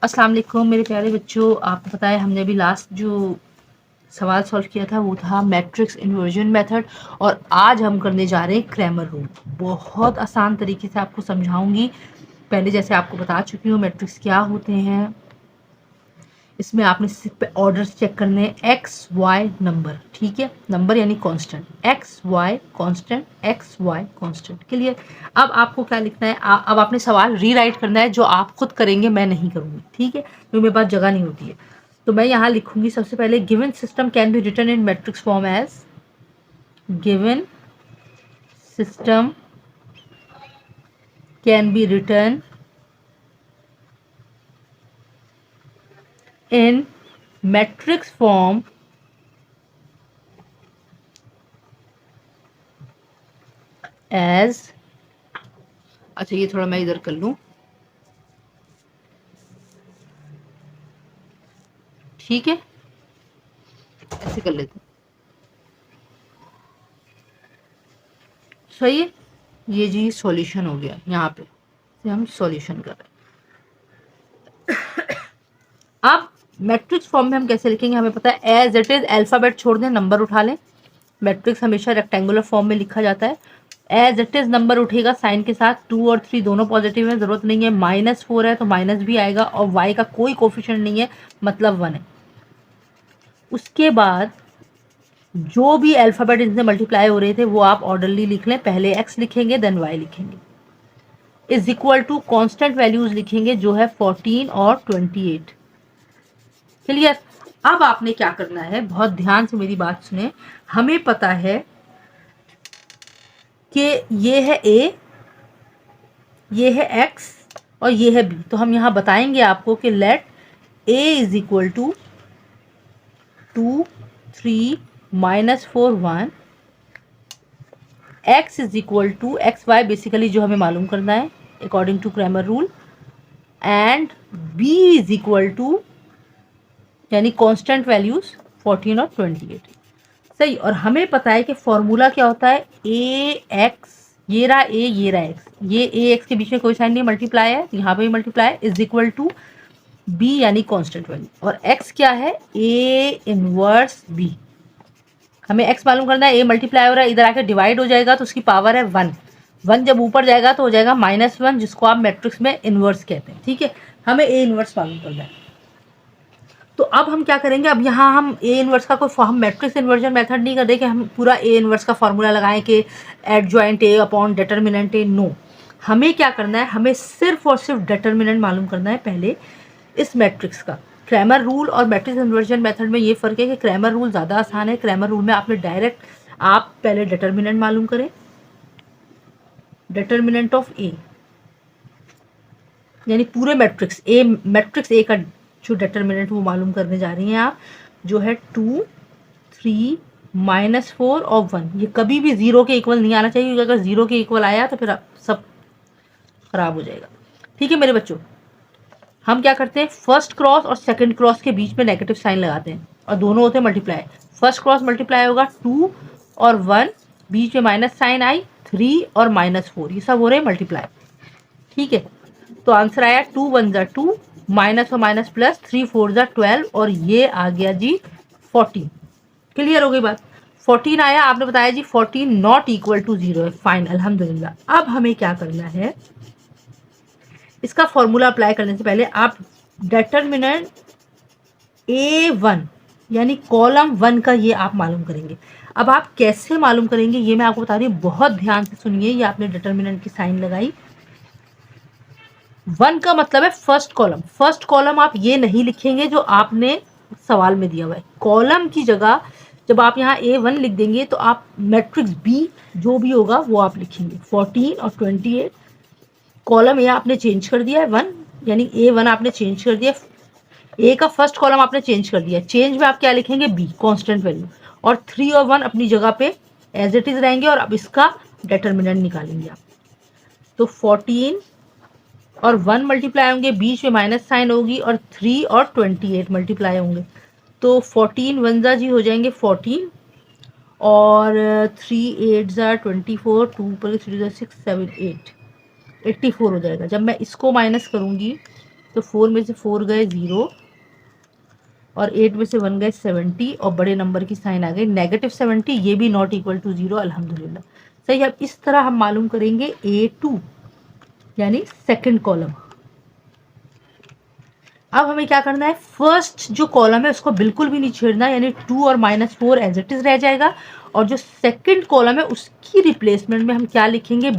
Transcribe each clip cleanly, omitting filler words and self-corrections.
अस्सलाम वालेकुम मेरे प्यारे बच्चों, आपको पता है हमने अभी लास्ट जो सवाल सॉल्व किया था वो था मैट्रिक्स इन्वर्जन मेथड और आज हम करने जा रहे हैं क्रैमर रूल। बहुत आसान तरीके से आपको समझाऊंगी। पहले जैसे आपको बता चुकी हूँ मैट्रिक्स क्या होते हैं। इसमें आपने सिर्फ ऑर्डर्स चेक करने हैं, एक्स वाई नंबर, ठीक है, नंबर यानी constant, X Y constant, X Y constant. Clear. अब आपको क्या लिखना है, अब आपने सवाल रीराइट करना है जो आप खुद करेंगे, मैं नहीं करूँगी, ठीक है, क्योंकि मेरे पास जगह नहीं होती है। तो मैं यहाँ लिखूंगी सबसे पहले given system can be written in matrix form as given system can be written in matrix form as, अच्छा ये थोड़ा मैं इधर कर लूं, ठीक है, ऐसे कर लेते हैं, सही है। ये जी सॉल्यूशन हो गया, यहाँ पे से हम सॉल्यूशन कर रहे हैं। अब मैट्रिक्स फॉर्म में हम कैसे लिखेंगे, हमें पता है एज इट इज, अल्फाबेट छोड़ दें, नंबर उठा लें। मैट्रिक्स हमेशा रेक्टेंगुलर फॉर्म में लिखा जाता है। एज इट इज नंबर उठेगा साइन के साथ, 2 और 3 दोनों पॉजिटिव है, जरूरत नहीं है। -4 है तो माइनस भी आएगा और y का कोई कोफिशिएंट नहीं है, मतलब 1 है। उसके बाद जो भी अल्फाबेट इनसे मल्टीप्लाई हो रहे थे वो आप ऑर्डरली लिख लें, पहले x लिखेंगे देन y लिखेंगे, is equal to constant values लिखेंगे जो है 14 और 28। क्लियर। अब आपने क्या करना है, बहुत ध्यान से मेरी बात सुने। हमें पता है कि ये है a, ये है x और ये है b, तो हम यहाँ बताएंगे आपको कि let a is equal to 2 3 -4 1, x is equal to X Y, basically जो हमें मालूम करना है according to Cramer rule, and b is equal to यानी कांस्टेंट वैल्यूज 14 और 28। सही। और हमें पता है कि फॉर्मूला क्या होता है, ए एक्स, ये रहा ए, ये रहा एक्स, ये ए एक्स के बीच में कोई साइन नहीं, मल्टीप्लाई है, यहाँ पे भी मल्टीप्लाई है, इज इक्वल टू बी यानी कांस्टेंट वैल्यू, और एक्स क्या है, ए इनवर्स बी। हमें x मालूम करना है, a मल्टीप्लाई हो रहा है, इधर आके डिवाइड हो जाएगा तो उसकी पावर है 1, 1 जब ऊपर जाएगा तो हो जाएगा -1, जिसको आप मैट्रिक्स में इनवर्स कहते हैं, ठीक है। हमें a इनवर्स मालूम करना है। तो अब हम क्या करेंगे, अब यहाँ हम a इनवर्स का कोई हम मैट्रिक्स इन्वर्जन मेथड नहीं कर रहे कि हम पूरा a इनवर्स का फॉर्मूला लगाएं कि adjoint a upon determinant a, no. हमें क्या करना है, हमें सिर्फ और सिर्फ डिटर्मिनेंट मालूम करना है पहले इस मैट्रिक्स का। क्रैमर रूल और मैट्रिक्स इन्वर्जन मेथड में ये फ़र्क है कि क्रैमर रूल ज़्यादा आसान है। क्रैमर रूल में आपने डायरेक्ट, आप पहले डिटर्मिनेंट मालूम करें, डिटर्मिनेंट ऑफ ए यानी पूरे मैट्रिक्स ए, मैट्रिक्स ए का जो डिटर्मिनेंट वो मालूम करने जा रही हैं आप, जो है 2 3 -4 और 1। ये कभी भी 0 के इक्वल नहीं आना चाहिए, क्योंकि अगर 0 के इक्वल आया तो फिर सब खराब हो जाएगा, ठीक है मेरे बच्चों। हम क्या करते हैं, फर्स्ट क्रॉस और सेकंड क्रॉस के बीच में नेगेटिव साइन लगाते हैं और दोनों होते हैं मल्टीप्लाई। फर्स्ट क्रॉस मल्टीप्लाई होगा 2 और 1, बीच में माइनस साइन आई, 3 और -4, ये सब हो रहे हैं मल्टीप्लाई, ठीक है। तो आंसर आया 2 1 ज़ा 2, माइनस और माइनस प्लस, 3 4 ज़ा 12 और ये आ गया जी 14। क्लियर हो गई बात। 14 आया, आपने बताया जी 14 नॉट इक्वल टू 0 है, फाइन, अल्हम्दुलिल्लाह। अब हमें क्या करना है, इसका फॉर्मूला अप्लाई करने से पहले आप डिटर्मिनेंट A1 यानी कॉलम 1 का ये आप मालूम करेंगे। अब आप कैसे मालूम करेंगे ये मैं आपको बता रही हूँ, बहुत ध्यान से सुनिए। ये आपने डिटर्मिनेंट की साइन लगाई, 1 का मतलब है फर्स्ट कॉलम। फर्स्ट कॉलम आप ये नहीं लिखेंगे जो आपने सवाल में दिया हुआ है, कॉलम की जगह जब आप यहाँ A1 लिख देंगे तो आप मैट्रिक्स B जो भी होगा वो आप लिखेंगे, 14 और 28। कॉलम ए आपने चेंज कर दिया है 1, यानी A1 आपने चेंज कर दिया, ए का फर्स्ट कॉलम आपने चेंज कर दिया, चेंज में आप क्या लिखेंगे, बी कांस्टेंट वैल्यू, और 3 और 1 अपनी जगह पे एज इट इज रहेंगे और अब इसका डिटर्मिनेंट निकालेंगे आप। तो 14 और 1 मल्टीप्लाई होंगे, बीच में माइनस साइन होगी, और 3 और 28 मल्टीप्लाई होंगे, तो 14 1 ज़ा जी हो जाएंगे 14, और 3 8 ज़ा 24, 2 पर 3 ज़ा 6 7 8 84 हो जाएगा। जब मैं इसको माइनस करूँगी तो 4 में से 4 गए 0 और 8 में से 1 गए 70 और बड़े नंबर की साइन आ गई -70, ये भी नॉट इक्वल टू 0, अल्हम्दुलिल्लाह। सही। अब इस तरह हम मालूम करेंगे A2 यानी सेकंड कॉलम। अब हमें क्या करना है, फर्स्ट जो कॉलम है उसको बिल्कुल भी नहीं छेड़ना, यानी 2 और -4 एज इट इज रह जाएगा, और जो सेकंड कॉलम है उसकी रिप्लेसमेंट में हम क्या लिखेंगे,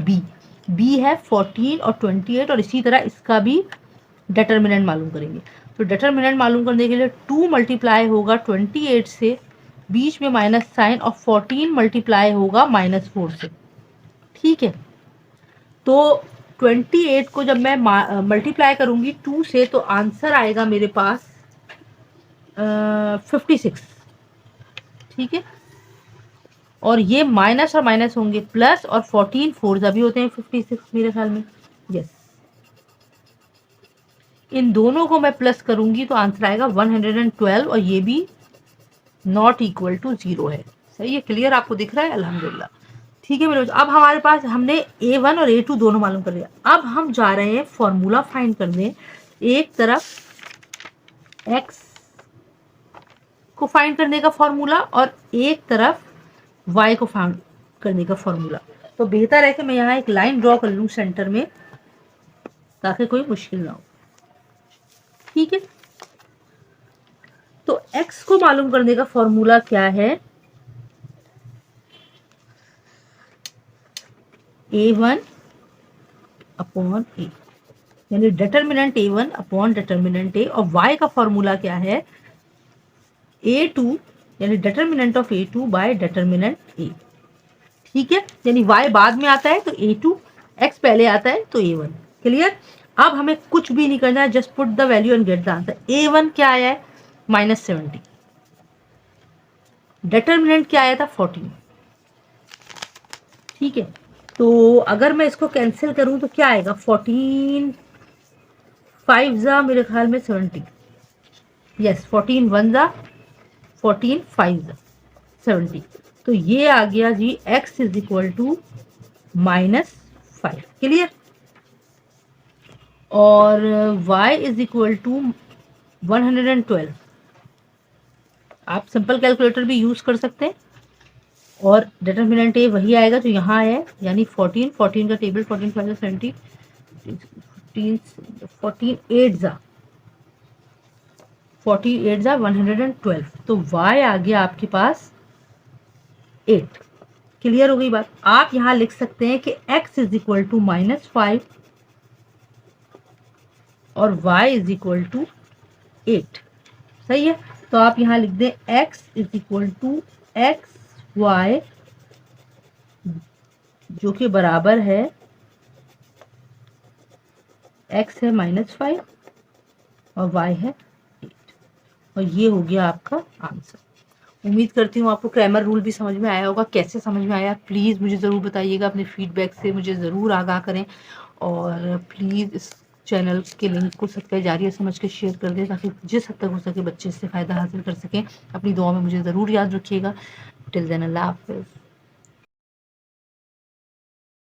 बी है 14 और 28, और इसी तरह इसका भी डिटर्मिनेंट मालूम करेंगे। तो डिटर्मिनेंट मालूम करने के लिए 2 मल्टीप्लाई होगा 28 से, बीच में माइनस साइन, और 14 मल्टीप्लाई होगा -4 से। ठीक है, तो 28 को जब मैं मल्टीप्लाई करूंगी 2 से तो आंसर आएगा मेरे पास 56। ठीक है, और ये माइनस और माइनस होंगे प्लस, और 14 फोर भी होते हैं 56 मेरे ख्याल में। यस, इन दोनों को मैं प्लस करूंगी तो आंसर आएगा 112, और ये भी नॉट इक्वल टू 0 है। सही है, क्लियर आपको दिख रहा है, अल्हम्दुलिल्लाह। ठीक है मेरे बच्चों, अब हमारे पास हमने A1 और A2 दोनों मालूम कर लिया। अब हम जा रहे हैं फॉर्मूला फाइंड करने। एक तरफ x को फाइंड करने का फॉर्मूला और एक तरफ y को फाइंड करने का फॉर्मूला। तो बेहतर है कि मैं यहाँ एक लाइन ड्रॉ कर लूँ सेंटर में, ताकि कोई मुश्किल ना हो। ठीक है, तो x को मालूम करने का फॉर्मूला क्या है, A1 अपॉन A, यानी determinant A1 upon determinant A, और y का फॉर्मूला क्या है, A2 यानी determinant of A2 bye determinant A। ठीक है, यानी y बाद में आता है तो A2, x पहले आता है तो A1। क्लियर। अब हमें कुछ भी नहीं करना है, just put the value and get the answer. A1 क्या आया है, -70। डिटर्मिनेंट क्या आया था, 14। ठीक है, तो अगर मैं इसको कैंसिल करूं तो क्या आएगा, 14 5 जा मेरे ख्याल में 70। यस, 14 1 जा 14 5 जा 70। तो ये आ गया जी x is equal to -5। Clear. और y इज इक्वल टू 112। आप सिंपल कैलकुलेटर भी यूज कर सकते हैं, और डिटर्मिनेंट ए वही आएगा जो यहाँ है, यानी 14 का टेबल 14 5 70 14 8 जा 112। तो y आ गया आपके पास 8। क्लियर हो गई बात। आप यहां लिख सकते हैं कि x इज इक्वल टू -5 और y इज इक्वल टू 8। सही है, तो आप यहां लिख दें x is equal to XY, जो कि बराबर है, x है -5 और y है 8, और ये हो गया आपका आंसर। उम्मीद करती हूँ आपको ग्रामर रूल भी समझ में आया होगा। कैसे समझ में आया प्लीज़ मुझे ज़रूर बताइएगा, अपने फीडबैक से मुझे ज़रूर आगाह करें, और प्लीज़ इस चैनल के लिंक को सब्सक्राइब जारी समझ के शेयर कर दें, ताकि जिस हद तक हो सके बच्चे इससे फ़ायदा हासिल कर सकें। अपनी दुआ में मुझे ज़रूर याद रखिएगा। टिल देन अल्लाह हाफ़िज़।